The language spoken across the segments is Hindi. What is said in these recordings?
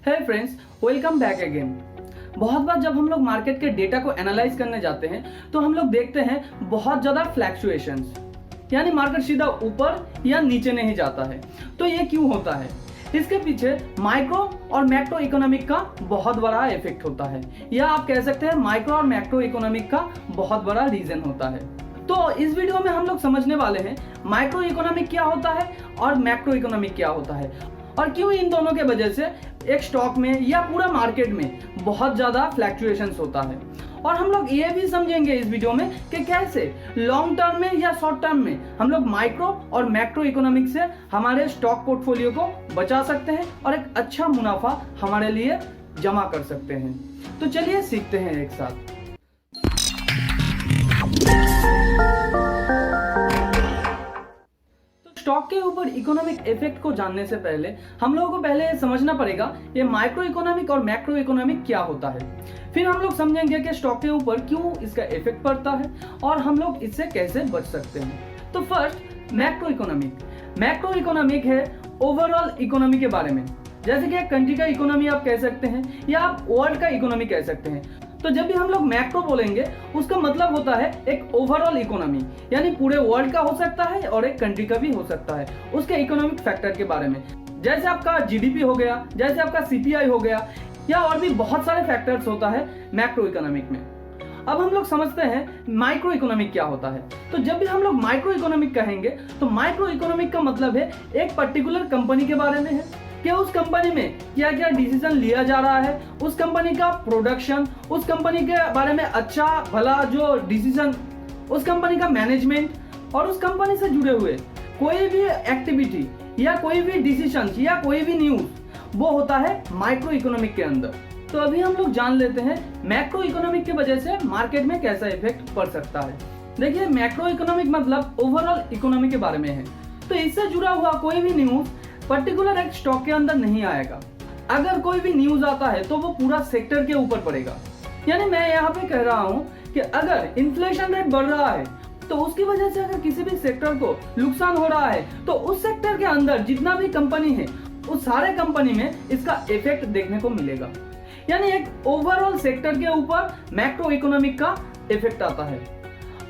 है फ्रेंड्स, वेलकम बैक अगेन। बहुत बार जब हम लोग मार्केट के डेटा को एनालाइज करने जाते हैं तो हम लोग देखते हैं बहुत ज़्यादा फ्लैक्चुएशंस, यानी मार्केट सीधा ऊपर या नीचे नहीं जाता है। तो ये क्यों होता है? इसके पीछे माइक्रो और मैक्रो इकोनॉमिक का बहुत बड़ा इफेक्ट होता है, या आप कह सकते हैं माइक्रो और मैक्रो इकोनॉमिक का बहुत बड़ा रीजन होता है। तो इस वीडियो में हम लोग समझने वाले हैं माइक्रो इकोनॉमिक क्या होता है और मैक्रो इकोनॉमिक क्या होता है, और क्यों इन दोनों के वजह से एक स्टॉक में या पूरा मार्केट में बहुत ज्यादा फ्लैक्चुएशंस होता है। और हम लोग ये भी समझेंगे इस वीडियो में कि कैसे लॉन्ग टर्म में या शॉर्ट टर्म में हम लोग माइक्रो और मैक्रो इकोनॉमिक से हमारे स्टॉक पोर्टफोलियो को बचा सकते हैं और एक अच्छा मुनाफा हमारे लिए जमा कर सकते हैं। तो चलिए सीखते हैं एक साथ। स्टॉक के ऊपर इकोनॉमिक इफेक्ट को जानने से पहले हम लोगों को पहले समझना पड़ेगा ये माइक्रो इकोनॉमिक और मैक्रो इकोनॉमिक क्या होता है। फिर हम लोग समझेंगे कि स्टॉक के ऊपर क्यों इसका इफेक्ट पड़ता है और हम लोग इससे कैसे बच सकते हैं। तो first, macro economic. Macro economic है ओवरऑल इकोनॉमी के बारे में, जैसे कि एक कंट्री का इकोनॉमी आप कह सकते हैं या आप वर्ल्ड का इकोनॉमी कह सकते हैं। तो जब भी हम लोग मैक्रो बोलेंगे उसका मतलब होता है एक ओवरऑल इकोनॉमी, यानी पूरे वर्ल्ड का हो सकता है और एक कंट्री का भी हो सकता है, उसके इकोनॉमिक फैक्टर के बारे में, जैसे आपका जीडीपी हो गया, जैसे आपका सीपीआई हो गया, या और भी बहुत सारे फैक्टर्स होता है मैक्रो इकोनॉमिक में। अब हम लोग समझते हैं माइक्रो इकोनॉमिक क्या होता है। तो जब भी हम लोग माइक्रो इकोनॉमिक कहेंगे तो माइक्रो इकोनॉमिक का मतलब है एक पर्टिकुलर कंपनी के बारे में है कि उस कंपनी में क्या क्या डिसीजन लिया जा रहा है, उस कंपनी का प्रोडक्शन, उस कंपनी के बारे में अच्छा भला जो डिसीजन, उस कंपनी का मैनेजमेंट और उस कंपनी से जुड़े हुए कोई भी एक्टिविटी या कोई भी डिसीजन या कोई भी न्यूज, वो होता है माइक्रो इकोनॉमिक के अंदर। तो अभी हम लोग जान लेते हैं मैक्रो इकोनॉमिक की वजह से मार्केट में कैसा इफेक्ट पड़ सकता है। देखिए, मैक्रो इकोनॉमिक मतलब ओवरऑल इकोनॉमी के बारे में है। तो इससे जुड़ा हुआ कोई भी न्यूज पर्टिकुलर एक स्टॉक के अंदर नहीं आएगा। अगर कोई भी न्यूज आता है तो वो पूरा सेक्टर के ऊपर पड़ेगा। यानी मैं यहाँ पे कह रहा हूँ कि अगर इन्फ्लेशन रेट बढ़ रहा है तो उसकी वजह से अगर किसी भी सेक्टर को नुकसान हो रहा है तो उस सेक्टर के अंदर जितना भी कंपनी है उस सारे कंपनी में इसका इफेक्ट देखने को मिलेगा। यानी एक ओवरऑल सेक्टर के ऊपर मैक्रो इकोनॉमिक का इफेक्ट आता है।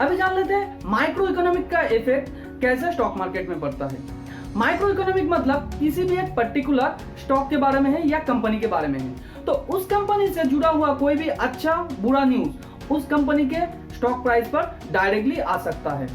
अभी जान लेते हैं माइक्रो इकोनॉमिक का इफेक्ट कैसे स्टॉक मार्केट में पड़ता है। माइक्रो इकोनॉमिक मतलब किसी भी एक पर्टिकुलर स्टॉक के बारे में है या कंपनी के बारे में है, तो उस कंपनी से जुड़ा हुआ कोई भी अच्छा बुरा न्यूज उस कंपनी के स्टॉक प्राइस पर डायरेक्टली आ सकता है।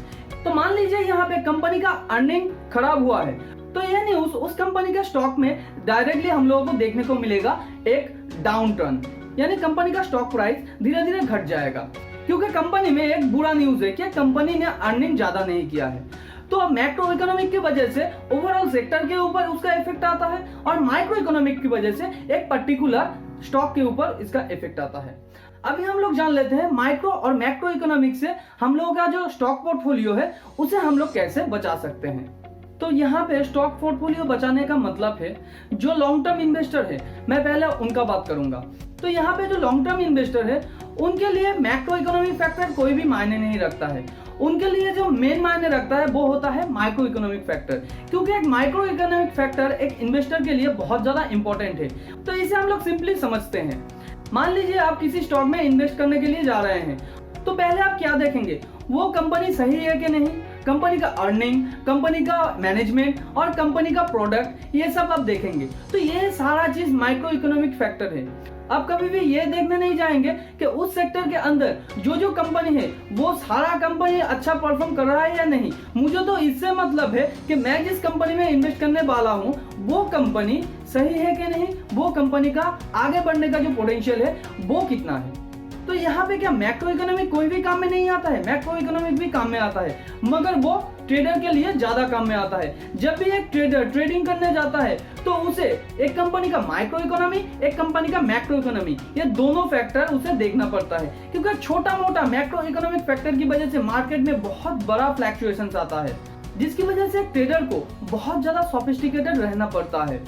तो मान लीजिए यहाँ पे कंपनी का अर्निंग खराब हुआ है तो यह न्यूज उस कंपनी के स्टॉक में डायरेक्टली हम लोगों को देखने को मिलेगा एक डाउन टर्न, यानी कंपनी का स्टॉक प्राइस धीरे धीरे घट जाएगा, क्योंकि कंपनी में एक बुरा न्यूज है कि कंपनी ने अर्निंग ज्यादा नहीं किया है। तो मैक्रो इकोनॉमिक की वजह से ओवरऑल सेक्टर के ऊपर उसका इफेक्ट आता है और माइक्रो इकोनॉमिक की वजह से एक पर्टिकुलर स्टॉक के ऊपर इसका इफेक्ट आता है। अभी हम लोग जान लेते हैं माइक्रो और मैक्रो इकोनॉमिक से हम लोगों का जो स्टॉक पोर्टफोलियो है उसे हम लोग कैसे बचा सकते हैं। तो यहाँ पे स्टॉक पोर्टफोलियो बचाने का मतलब है जो लॉन्ग टर्म इन्वेस्टर है, मैं पहले उनका बात करूंगा। तो यहाँ पे जो लॉन्ग टर्म इन्वेस्टर है उनके लिए मैक्रो इकोनॉमिक फैक्टर कोई भी मायने नहीं रखता है। उनके लिए जो मेन मायने रखता है वो होता है माइक्रो इकोनॉमिक फैक्टर, क्योंकि एक माइक्रो इकोनॉमिक फैक्टर एक इन्वेस्टर के लिए बहुत ज्यादा इंपॉर्टेंट है। तो इसे हम लोग सिंपली समझते हैं। मान लीजिए आप किसी स्टॉक में इन्वेस्ट करने के लिए जा रहे हैं, तो पहले आप क्या देखेंगे, वो कंपनी सही है कि नहीं, कंपनी का अर्निंग, कंपनी का मैनेजमेंट और कंपनी का प्रोडक्ट, ये सब आप देखेंगे। तो ये सारा चीज माइक्रो इकोनॉमिक फैक्टर है। आप कभी भी ये देखने नहीं जाएंगे कि उस सेक्टर के अंदर जो जो कंपनी है वो सारा कंपनी अच्छा परफॉर्म कर रहा है या नहीं। मुझे तो इससे मतलब है कि मैं जिस कंपनी में इन्वेस्ट करने वाला हूँ वो कंपनी सही है कि नहीं, वो कंपनी का आगे बढ़ने का जो पोटेंशियल है वो कितना है। तो यहाँ पे क्या मैक्रो इकोनॉमिक कोई भी काम में नहीं आता है, मैक्रो इकोनॉमिक भी काम में आता है, मगर वो ट्रेडर के लिए ज्यादा काम में आता है। जब भी एक ट्रेडर ट्रेडिंग करने जाता है तो उसे एक कंपनी का माइक्रो इकोनॉमी, एक कंपनी का मैक्रो इकोनॉमी, ये दोनों फैक्टर उसे देखना पड़ता है, क्योंकि छोटा मोटा मैक्रो इकोनॉमिक फैक्टर की वजह से मार्केट में बहुत बड़ा फ्लैक्चुएशंस आता है, जिसकी वजह से ट्रेडर को बहुत ज्यादा सोफिस्टिकेटेड रहना पड़ता है।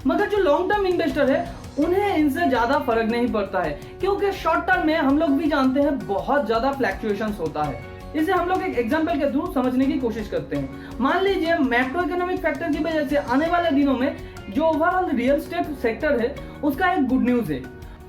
मगर जो लॉन्ग टर्म इन्वेस्टर है उन्हें इनसे ज्यादा फर्क नहीं पड़ता है, क्योंकि शॉर्ट टर्म में हम लोग भी जानते हैं बहुत ज्यादा फ्लैक्चुएशंस होता है। इसे हम लोग एक एग्जांपल के थ्रू समझने की कोशिश करते हैं। मान लीजिए मैक्रो इकोनॉमिक फैक्टर की वजह से आने वाले दिनों में जो ओवरऑल रियल एस्टेट सेक्टर है उसका एक गुड न्यूज है।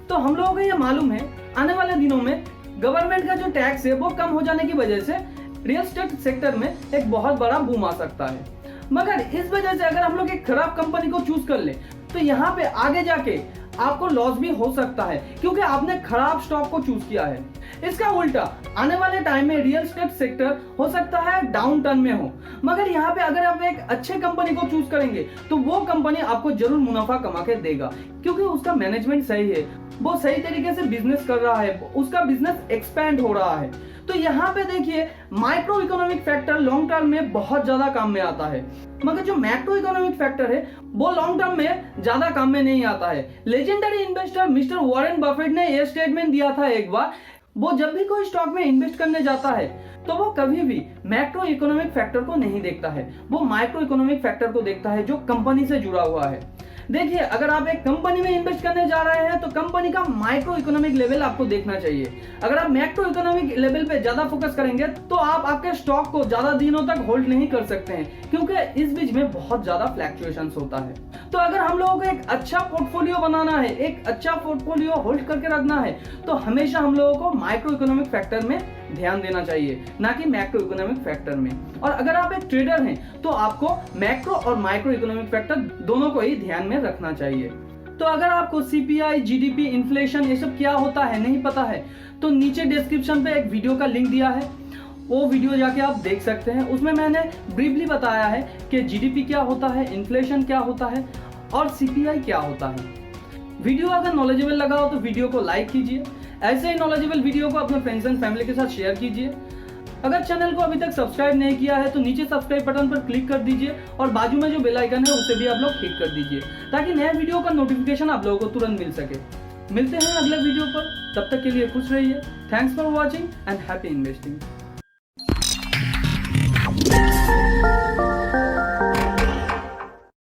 तो हम लोगों को ये मालूम है आने वाले दिनों में गवर्नमेंट का जो टैक्स है वो कम हो जाने की वजह से रियल एस्टेट सेक्टर में एक बहुत बड़ा बूम आ सकता है। मगर इस वजह से अगर हम लोग एक खराब कंपनी को चूज कर ले तो यहाँ पे आगे जाके आपको लॉस भी हो सकता है क्योंकि आपने खराब स्टॉक को चूज किया है। इसका उल्टा आने वाले टाइम में रियल एस्टेट सेक्टर हो सकता है डाउन टर्न में हो, मगर यहाँ पे अगर आप एक अच्छे कंपनी को चूज करेंगे तो वो कंपनी आपको जरूर मुनाफा कमा के देगा क्योंकि उसका मैनेजमेंट सही है, वो सही तरीके से बिजनेस कर रहा है, उसका बिजनेस एक्सपैंड हो रहा है। तो यहाँ पे देखिए micro economic factor long term में बहुत ज्यादा काम में आता है, मगर जो मैक्रो इकोनॉमिक फैक्टर है वो लॉन्ग टर्म में ज्यादा काम में नहीं आता है। Legendary investor mister Warren Buffett ने यह स्टेटमेंट दिया था एक बार, वो जब भी कोई स्टॉक में इन्वेस्ट करने जाता है तो वो कभी भी मैक्रो इकोनॉमिक फैक्टर को नहीं देखता है, वो माइक्रो इकोनॉमिक फैक्टर को देखता है जो कंपनी से जुड़ा हुआ है। देखिए अगर आप एक कंपनी में इन्वेस्ट करने जा रहे हैं तो कंपनी का माइक्रो इकोनॉमिक लेवल आपको देखना चाहिए। अगर आप मैक्रो इकोनॉमिक लेवल पे ज्यादा फोकस करेंगे तो आप आपके स्टॉक को ज्यादा दिनों तक होल्ड नहीं कर सकते हैं क्योंकि इस बीच में बहुत ज्यादा फ्लैक्चुएशंस होता है। तो अगर हम लोगों को एक अच्छा पोर्टफोलियो बनाना है, एक अच्छा पोर्टफोलियो होल्ड करके रखना है तो हमेशा हम लोगों को माइक्रो इकोनॉमिक फैक्टर में ध्यान देना चाहिए, ना कि मैक्रो इकोनॉमिक फैक्टर में। और अगर आप एक ट्रेडर हैं तो आपको मैक्रो और माइक्रो इकोनॉमिक फैक्टर दोनों को ही ध्यान में रखना चाहिए। तो अगर आपको सीपीआई, जीडीपी, इन्फ्लेशन ये सब क्या होता है नहीं पता है तो नीचे डिस्क्रिप्शन पे एक वीडियो का लिंक दिया है, वो वीडियो जाके आप देख सकते हैं। उसमें मैंने ब्रीफली बताया है कि जीडीपी क्या होता है, इन्फ्लेशन क्या होता है और सीपीआई क्या होता है। वीडियो अगर नॉलेजेबल लगा हो तो वीडियो को लाइक कीजिए, ऐसे ही नॉलेजेबल वीडियो को अपने फ्रेंड्स एंड फैमिली के साथ शेयर कीजिए। अगर चैनल को अभी तक सब्सक्राइब नहीं किया है तो नीचे सब्सक्राइब बटन पर क्लिक कर दीजिए और बाजू में जो बेल आइकन है उसे भी आप लोग क्लिक कर दीजिए ताकि नए वीडियो का नोटिफिकेशन आप लोगों को तुरंत मिल सके। मिलते हैं अगले वीडियो पर, तब तक के लिए खुश रहिए। Thanks for watching and happy investing.